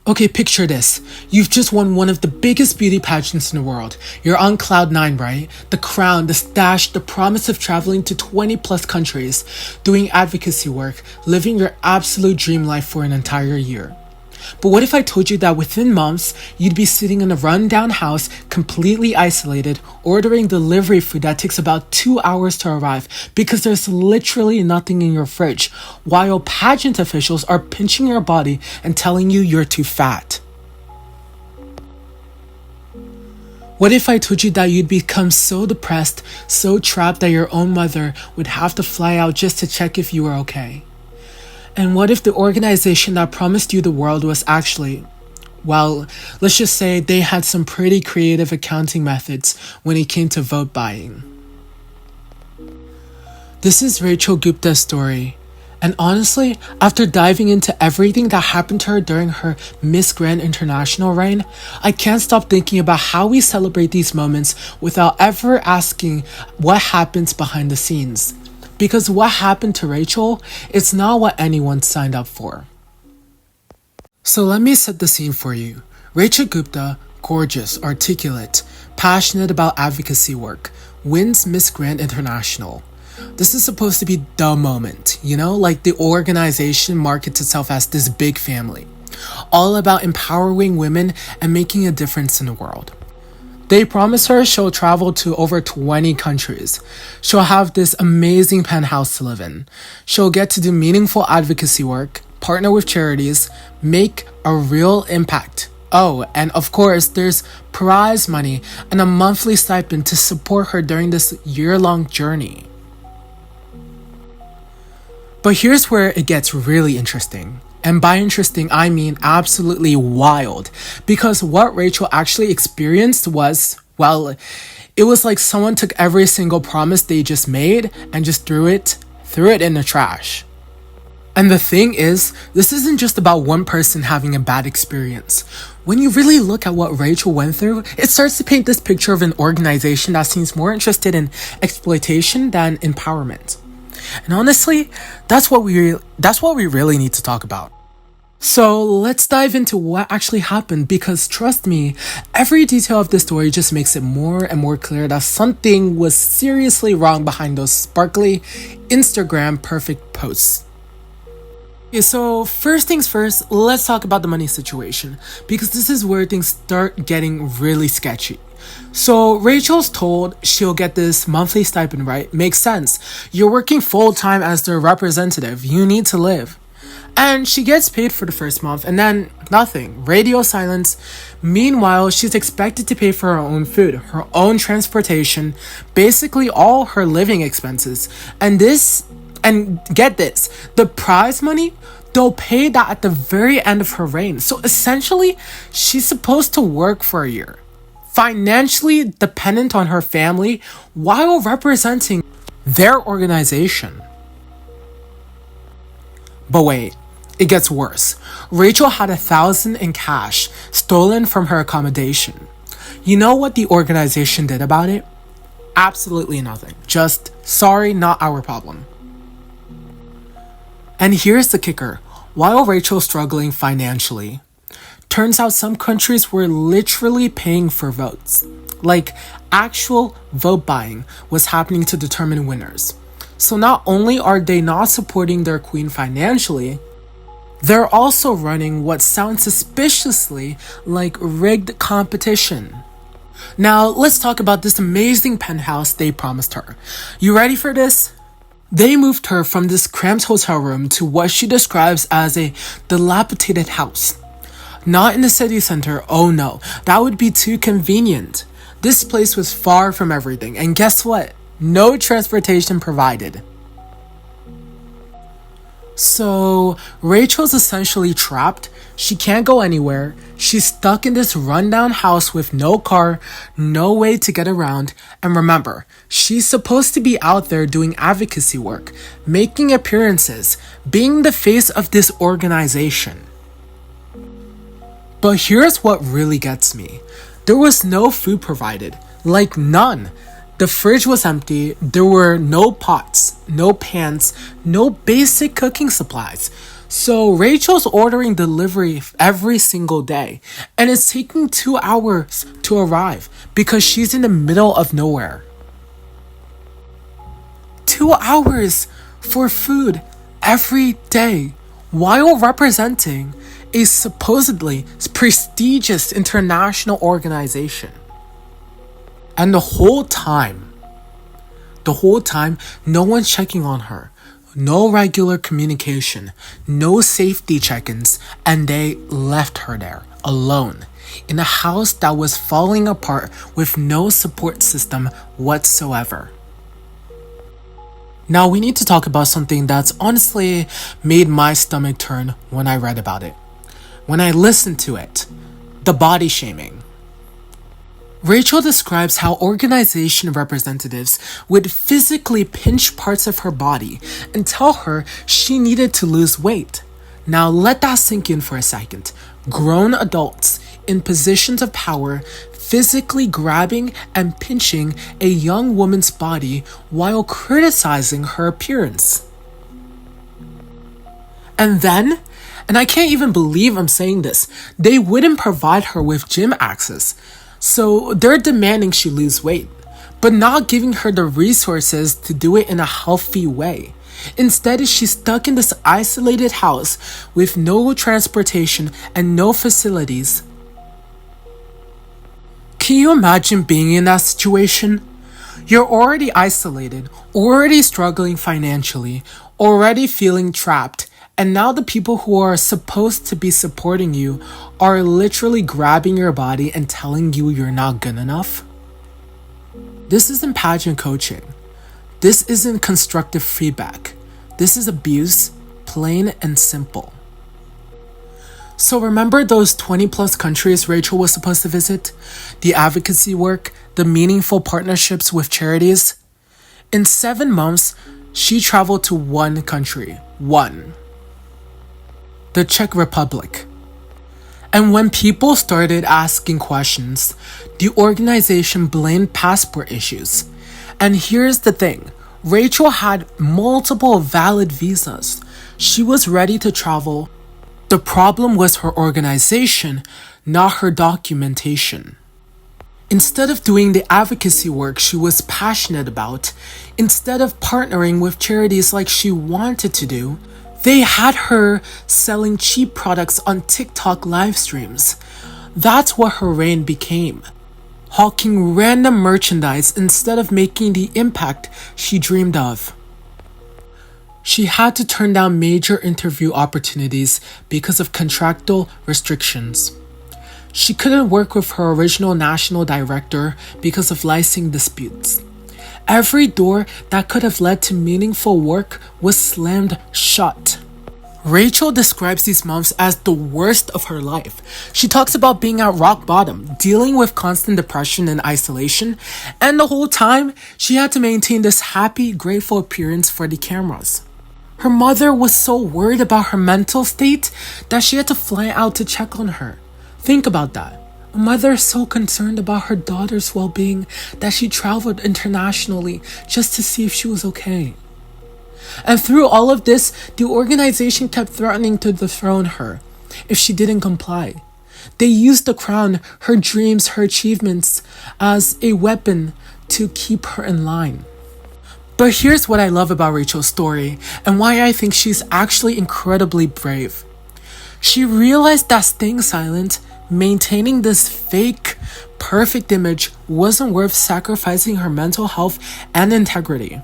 Okay, picture this. You've just won one of the biggest beauty pageants in the world. You're on cloud nine, right? The crown, the stash, the promise of traveling to 20 plus countries, doing advocacy work, living your absolute dream life for an entire year. But what if I told you that within months, you'd be sitting in a rundown house, completely isolated, ordering delivery food that takes about 2 hours to arrive because there's literally nothing in your fridge, while pageant officials are pinching your body and telling you you're too fat? What if I told you that you'd become so depressed, so trapped that your own mother would have to fly out just to check if you were okay? And what if the organization that promised you the world was actually, well, let's just say they had some pretty creative accounting methods when it came to vote buying? This is Rachel Gupta's story. And honestly, after diving into everything that happened to her during her Miss Grand International reign, I can't stop thinking about how we celebrate these moments without ever asking what happens behind the scenes. Because what happened to Rachel, it's not what anyone signed up for. So let me set the scene for you. Rachel Gupta, gorgeous, articulate, passionate about advocacy work, wins Miss Grand International. This is supposed to be the moment, like the organization markets itself as this big family, all about empowering women and making a difference in the world. They promise her she'll travel to over 20 countries. She'll have this amazing penthouse to live in. She'll get to do meaningful advocacy work, partner with charities, make a real impact. Oh, and of course, there's prize money and a monthly stipend to support her during this year-long journey. But here's where it gets really interesting. And by interesting, I mean absolutely wild. Because what Rachel actually experienced was, well, it was like someone took every single promise they just made and just threw it in the trash. And the thing is, this isn't just about one person having a bad experience. When you really look at what Rachel went through, it starts to paint this picture of an organization that seems more interested in exploitation than empowerment. And honestly, that's what we really need to talk about. So let's dive into what actually happened, because trust me, every detail of this story just makes it more and more clear that something was seriously wrong behind those sparkly Instagram perfect posts. Okay, so first things first, let's talk about the money situation, because this is where things start getting really sketchy. So Rachel's told she'll get this monthly stipend, right? Makes sense. You're working full-time as their representative. You need to live. And she gets paid for the first month and then nothing. Radio silence. Meanwhile, she's expected to pay for her own food, her own transportation, basically all her living expenses. And get this, the prize money, they'll pay that at the very end of her reign. So essentially, she's supposed to work for a year, financially dependent on her family while representing their organization. But wait, it gets worse. Rachel had $1,000 in cash stolen from her accommodation. You know what the organization did about it? Absolutely nothing. Just, sorry, not our problem. And here's the kicker. While Rachel's struggling financially, turns out some countries were literally paying for votes. Like, actual vote buying was happening to determine winners. So not only are they not supporting their queen financially, they're also running what sounds suspiciously like rigged competition. Now, let's talk about this amazing penthouse they promised her. You ready for this? They moved her from this cramped hotel room to what she describes as a dilapidated house. Not in the city center, oh no, that would be too convenient. This place was far from everything, and guess what? No transportation provided. So, Rachel's essentially trapped. She can't go anywhere. She's stuck in this rundown house with no car, no way to get around. And remember, she's supposed to be out there doing advocacy work, making appearances, being the face of this organization. But here's what really gets me. There was no food provided, like none. The fridge was empty, there were no pots, no pans, no basic cooking supplies. So Rachel's ordering delivery every single day, and it's taking 2 hours to arrive because she's in the middle of nowhere. 2 hours for food every day while representing a supposedly prestigious international organization. And the whole time, no one's checking on her. No regular communication, no safety check-ins, and they left her there, alone, in a house that was falling apart with no support system whatsoever. Now we need to talk about something that's honestly made my stomach turn when I read about it. When I listened to it, the body shaming. Rachel describes how organization representatives would physically pinch parts of her body and tell her she needed to lose weight. Now let that sink in for a second. Grown adults in positions of power physically grabbing and pinching a young woman's body while criticizing her appearance. And then, and I can't even believe I'm saying this, they wouldn't provide her with gym access. So they're demanding she lose weight, but not giving her the resources to do it in a healthy way. Instead, she's stuck in this isolated house with no transportation and no facilities. Can you imagine being in that situation? You're already isolated, already struggling financially, already feeling trapped, and now the people who are supposed to be supporting you are literally grabbing your body and telling you you're not good enough. This isn't pageant coaching. This isn't constructive feedback. This is abuse, plain and simple. So remember those 20 plus countries Rachel was supposed to visit? The advocacy work, the meaningful partnerships with charities? In 7 months, she traveled to one country. One. The Czech Republic. And when people started asking questions, the organization blamed passport issues. And here's the thing, Rachel had multiple valid visas. She was ready to travel. The problem was her organization, not her documentation. Instead of doing the advocacy work she was passionate about, instead of partnering with charities like she wanted to do, they had her selling cheap products on TikTok live streams. That's what her reign became. Hawking random merchandise instead of making the impact she dreamed of. She had to turn down major interview opportunities because of contractual restrictions. She couldn't work with her original national director because of licensing disputes. Every door that could have led to meaningful work was slammed shut. Rachel describes these months as the worst of her life. She talks about being at rock bottom, dealing with constant depression and isolation, and the whole time, she had to maintain this happy, grateful appearance for the cameras. Her mother was so worried about her mental state that she had to fly out to check on her. Think about that. A mother is so concerned about her daughter's well-being that she traveled internationally just to see if she was okay. And through all of this, the organization kept threatening to dethrone her if she didn't comply. They used the crown, her dreams, her achievements as a weapon to keep her in line. But here's what I love about Rachel's story and why I think she's actually incredibly brave. She realized that staying silent, maintaining this fake, perfect image wasn't worth sacrificing her mental health and integrity.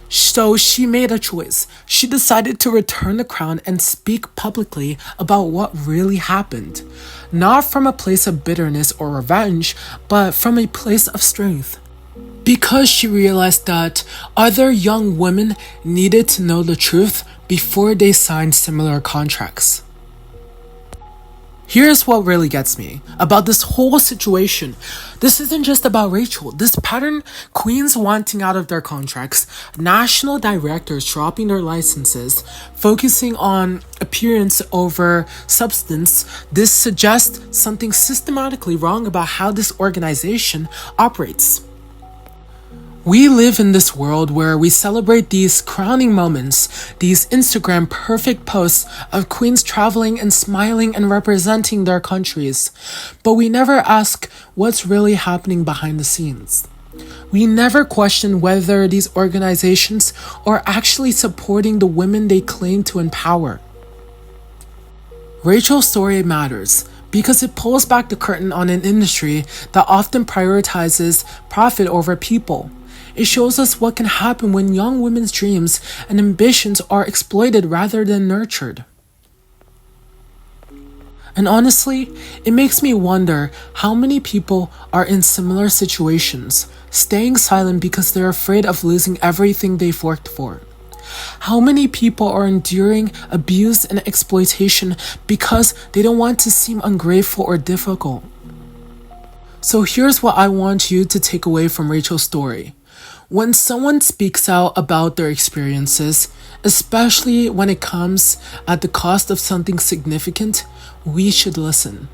So she made a choice. She decided to return the crown and speak publicly about what really happened. Not from a place of bitterness or revenge, but from a place of strength. Because she realized that other young women needed to know the truth before they signed similar contracts. Here's what really gets me about this whole situation. This isn't just about Rachel. This pattern, queens wanting out of their contracts, national directors dropping their licenses, focusing on appearance over substance, this suggests something systematically wrong about how this organization operates. We live in this world where we celebrate these crowning moments, these Instagram perfect posts of queens traveling and smiling and representing their countries. But we never ask what's really happening behind the scenes. We never question whether these organizations are actually supporting the women they claim to empower. Rachel's story matters because it pulls back the curtain on an industry that often prioritizes profit over people. It shows us what can happen when young women's dreams and ambitions are exploited rather than nurtured. And honestly, it makes me wonder how many people are in similar situations, staying silent because they're afraid of losing everything they've worked for. How many people are enduring abuse and exploitation because they don't want to seem ungrateful or difficult? So here's what I want you to take away from Rachel's story. When someone speaks out about their experiences, especially when it comes at the cost of something significant, we should listen.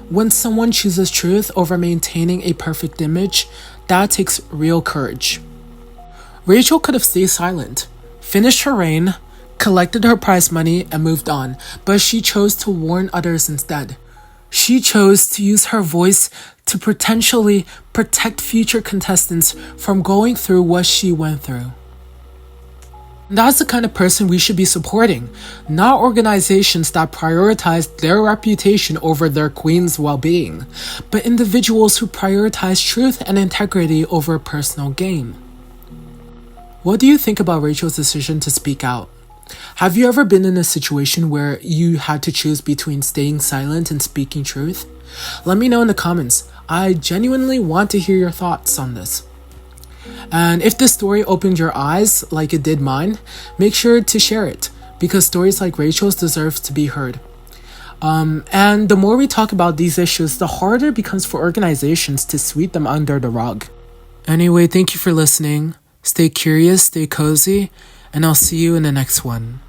When someone chooses truth over maintaining a perfect image, that takes real courage. Rachel could have stayed silent, finished her reign, collected her prize money, and moved on, but she chose to warn others instead. She chose to use her voice to potentially protect future contestants from going through what she went through. That's the kind of person we should be supporting, not organizations that prioritize their reputation over their queen's well-being, but individuals who prioritize truth and integrity over personal gain. What do you think about Rachel's decision to speak out? Have you ever been in a situation where you had to choose between staying silent and speaking truth? Let me know in the comments. I genuinely want to hear your thoughts on this. And if this story opened your eyes like it did mine, make sure to share it, because stories like Rachel's deserve to be heard. And the more we talk about these issues, the harder it becomes for organizations to sweep them under the rug. Anyway, thank you for listening. Stay curious, stay cozy, and I'll see you in the next one.